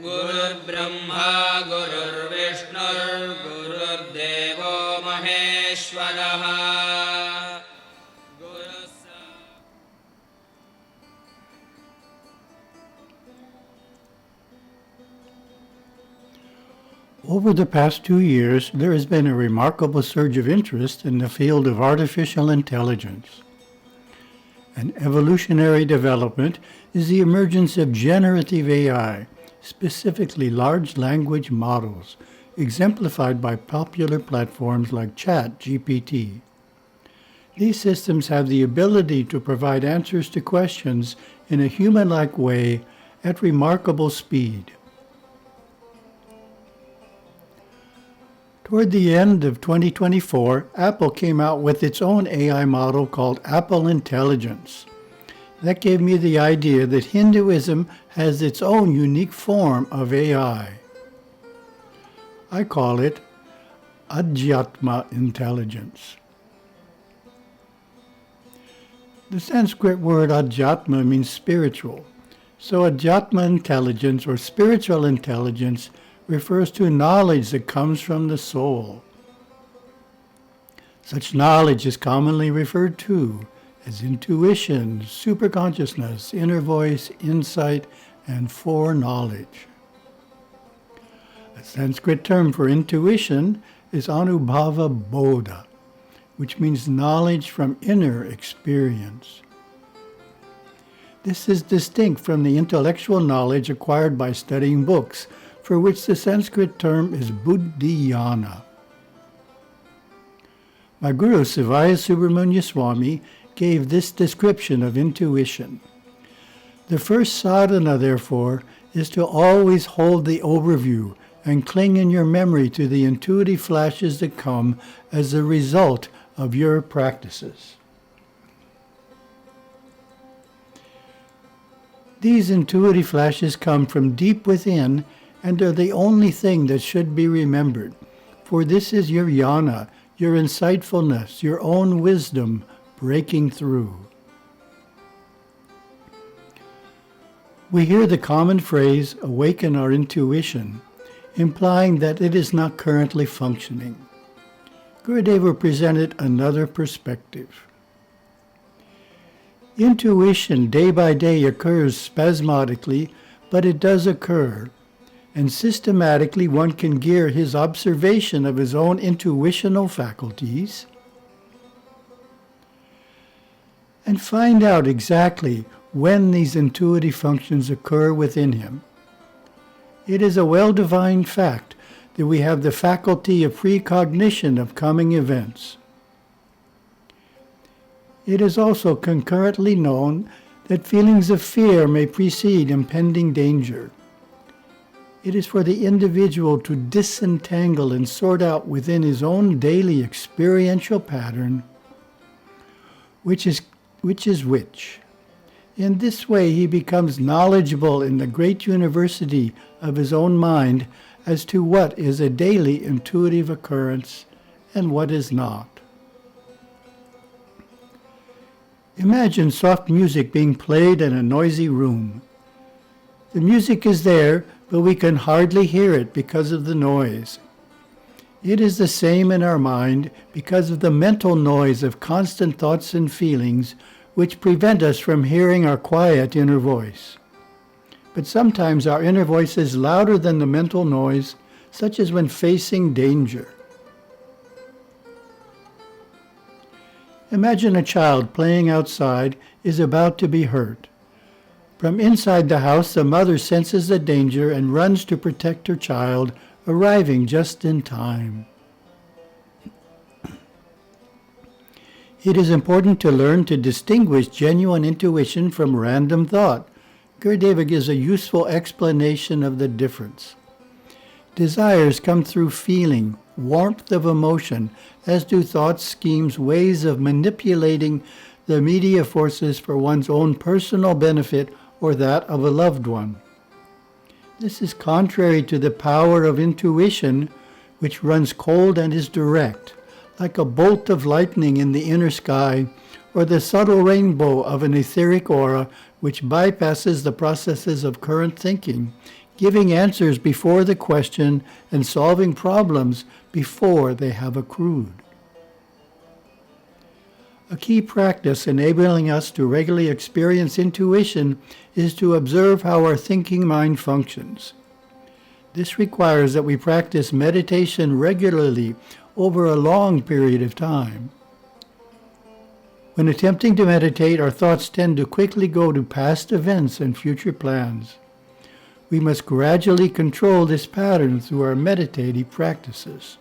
गुरुर्ब्रह्मा गुरुर्विष्णुर्गुरुर्देवो महेश्वरः Over the past 2 years, there has been a remarkable surge of interest in the field of artificial intelligence. An evolutionary development is the emergence of generative AI, specifically large language models, exemplified by popular platforms like ChatGPT. These systems have the ability to provide answers to questions in a human-like way at remarkable speed. Toward the end of 2024, Apple came out with its own AI model called Apple Intelligence. That gave me the idea that Hinduism has its own unique form of AI. I call it Adhyatma Intelligence. The Sanskrit word Adhyatma means spiritual, so Adhyatma Intelligence or spiritual intelligence refers to knowledge that comes from the soul. Such knowledge is commonly referred to as intuition, superconsciousness, inner voice, insight, and foreknowledge. A Sanskrit term for intuition is Anubhava Bodha, which means knowledge from inner experience. This is distinct from the intellectual knowledge acquired by studying books, for which the Sanskrit term is buddhiyana. My guru, Veylanswami, gave this description of intuition. The first sadhana, therefore, is to always hold the overview and cling in your memory to the intuitive flashes that come as a result of your practices. These intuitive flashes come from deep within and are the only thing that should be remembered, for this is your jnana, your insightfulness, your own wisdom breaking through. We hear the common phrase, awaken our intuition, implying that it is not currently functioning. Gurudeva presented another perspective. Intuition day by day occurs spasmodically, but it does occur. And systematically one can gear his observation of his own intuitional faculties and find out exactly when these intuitive functions occur within him. It is a well-defined fact that we have the faculty of precognition of coming events. It is also concurrently known that feelings of fear may precede impending danger. It is for the individual to disentangle and sort out within his own daily experiential pattern which is which. In this way, he becomes knowledgeable in the great university of his own mind as to what is a daily intuitive occurrence and what is not. Imagine soft music being played in a noisy room. The music is there, but we can hardly hear it because of the noise. It is the same in our mind because of the mental noise of constant thoughts and feelings which prevent us from hearing our quiet inner voice. But sometimes our inner voice is louder than the mental noise, such as when facing danger. Imagine a child playing outside is about to be hurt. From inside the house, the mother senses the danger and runs to protect her child, arriving just in time. It is important to learn to distinguish genuine intuition from random thought. Gurudeva gives a useful explanation of the difference. Desires come through feeling, warmth of emotion, as do thoughts, schemes, ways of manipulating the media forces for one's own personal benefit or that of a loved one. This is contrary to the power of intuition, which runs cold and is direct, like a bolt of lightning in the inner sky, or the subtle rainbow of an etheric aura which bypasses the processes of current thinking, giving answers before the question and solving problems before they have accrued. A key practice enabling us to regularly experience intuition is to observe how our thinking mind functions. This requires that we practice meditation regularly over a long period of time. When attempting to meditate, our thoughts tend to quickly go to past events and future plans. We must gradually control this pattern through our meditative practices.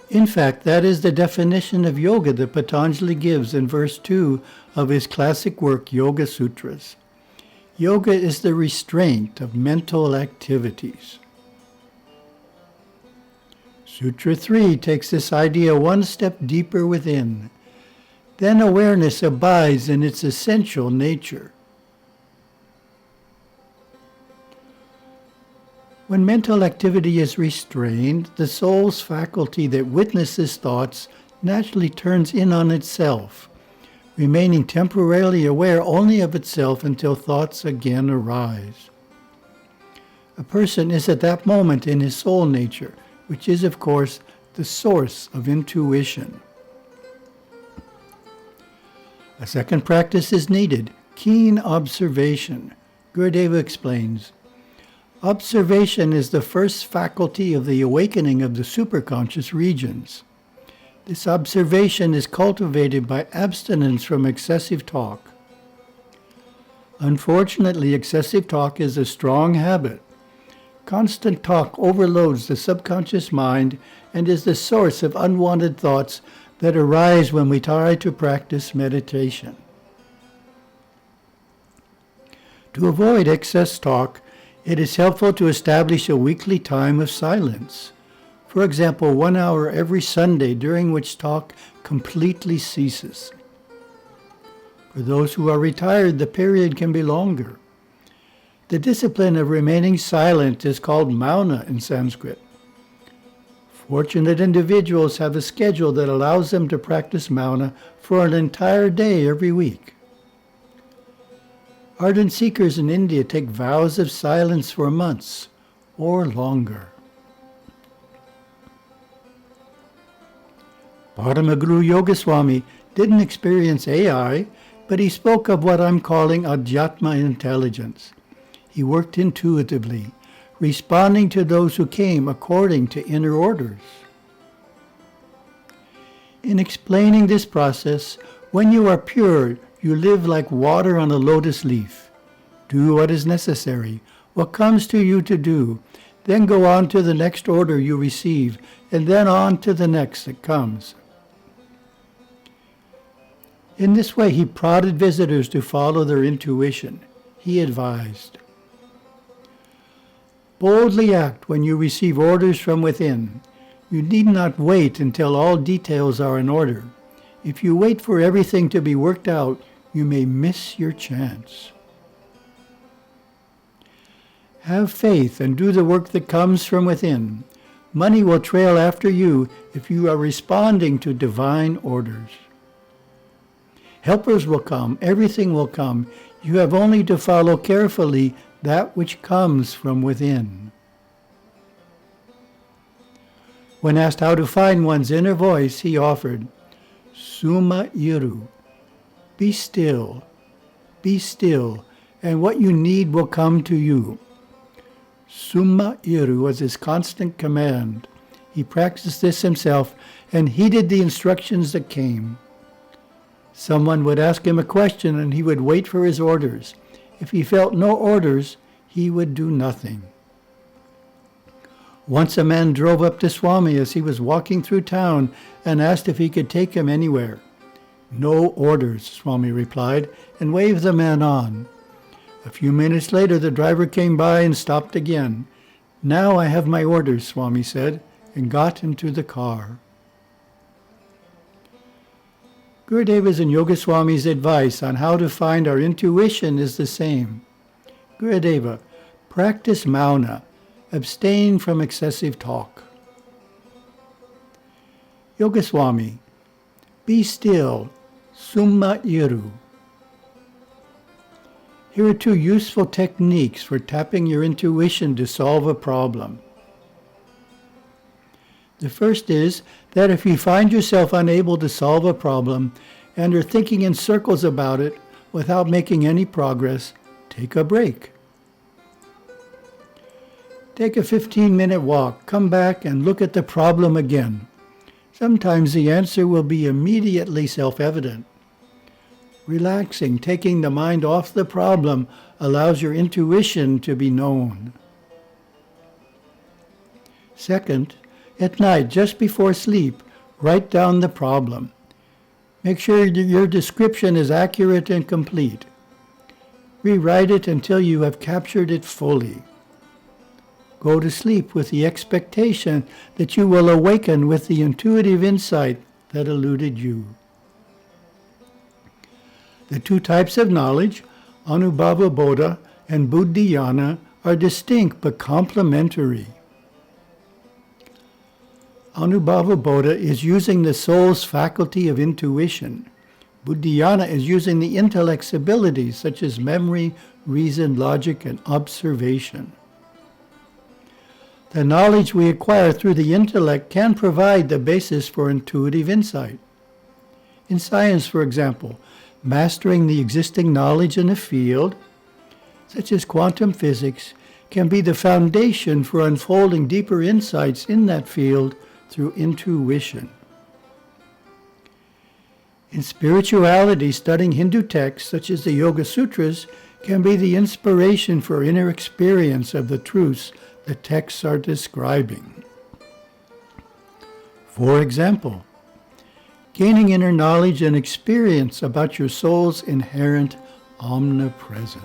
In fact, that is the definition of yoga that Patanjali gives in verse 2 of his classic work, Yoga Sutras. Yoga is the restraint of mental activities. Sutra 3 takes this idea one step deeper within. Then awareness abides in its essential nature. When mental activity is restrained, the soul's faculty that witnesses thoughts naturally turns in on itself, remaining temporarily aware only of itself until thoughts again arise. A person is at that moment in his soul nature, which is, of course, the source of intuition. A second practice is needed, keen observation. Gurudeva explains, observation is the first faculty of the awakening of the superconscious regions. This observation is cultivated by abstinence from excessive talk. Unfortunately, excessive talk is a strong habit. Constant talk overloads the subconscious mind and is the source of unwanted thoughts that arise when we try to practice meditation. To avoid excess talk, it is helpful to establish a weekly time of silence. For example, 1 hour every Sunday during which talk completely ceases. For those who are retired, the period can be longer. The discipline of remaining silent is called mauna in Sanskrit. Fortunate individuals have a schedule that allows them to practice mauna for an entire day every week. Ardent seekers in India take vows of silence for months or longer. Paramaguru Yogaswami didn't experience AI, but he spoke of what I'm calling adhyatma intelligence. He worked intuitively, responding to those who came according to inner orders. In explaining this process, when you are pure, you live like water on a lotus leaf. Do what is necessary, what comes to you to do, then go on to the next order you receive, and then on to the next that comes. In this way, he prodded visitors to follow their intuition. He advised, boldly act when you receive orders from within. You need not wait until all details are in order. If you wait for everything to be worked out, you may miss your chance. Have faith and do the work that comes from within. Money will trail after you if you are responding to divine orders. Helpers will come, everything will come. You have only to follow carefully that which comes from within. When asked how to find one's inner voice, he offered, Summa Iru, be still, and what you need will come to you. Summa Iru was his constant command. He practiced this himself and heeded the instructions that came. Someone would ask him a question and he would wait for his orders. If he felt no orders, he would do nothing. Once a man drove up to Swami as he was walking through town and asked if he could take him anywhere. No orders, Swami replied, and waved the man on. A few minutes later, the driver came by and stopped again. Now I have my orders, Swami said, and got into the car. Gurudeva's and Yogaswami's advice on how to find our intuition is the same. Gurudeva, practice mauna, abstain from excessive talk. Yogaswami, be still, summa iru. Here are two useful techniques for tapping your intuition to solve a problem. The first is that if you find yourself unable to solve a problem and are thinking in circles about it without making any progress, take a break. Take a 15-minute walk, come back and look at the problem again. Sometimes the answer will be immediately self-evident. Relaxing, taking the mind off the problem, allows your intuition to be known. Second, at night, just before sleep, write down the problem. Make sure your description is accurate and complete. Rewrite it until you have captured it fully. Go to sleep with the expectation that you will awaken with the intuitive insight that eluded you. The two types of knowledge, Anubhava Bodha and Buddhiyana, are distinct but complementary. Anubhava Bodha is using the soul's faculty of intuition. Buddhiyana is using the intellect's abilities such as memory, reason, logic, and observation. The knowledge we acquire through the intellect can provide the basis for intuitive insight. In science, for example, mastering the existing knowledge in a field, such as quantum physics, can be the foundation for unfolding deeper insights in that field through intuition. In spirituality, studying Hindu texts such as the Yoga Sutras can be the inspiration for inner experience of the truths the texts are describing. For example, gaining inner knowledge and experience about your soul's inherent omnipresence.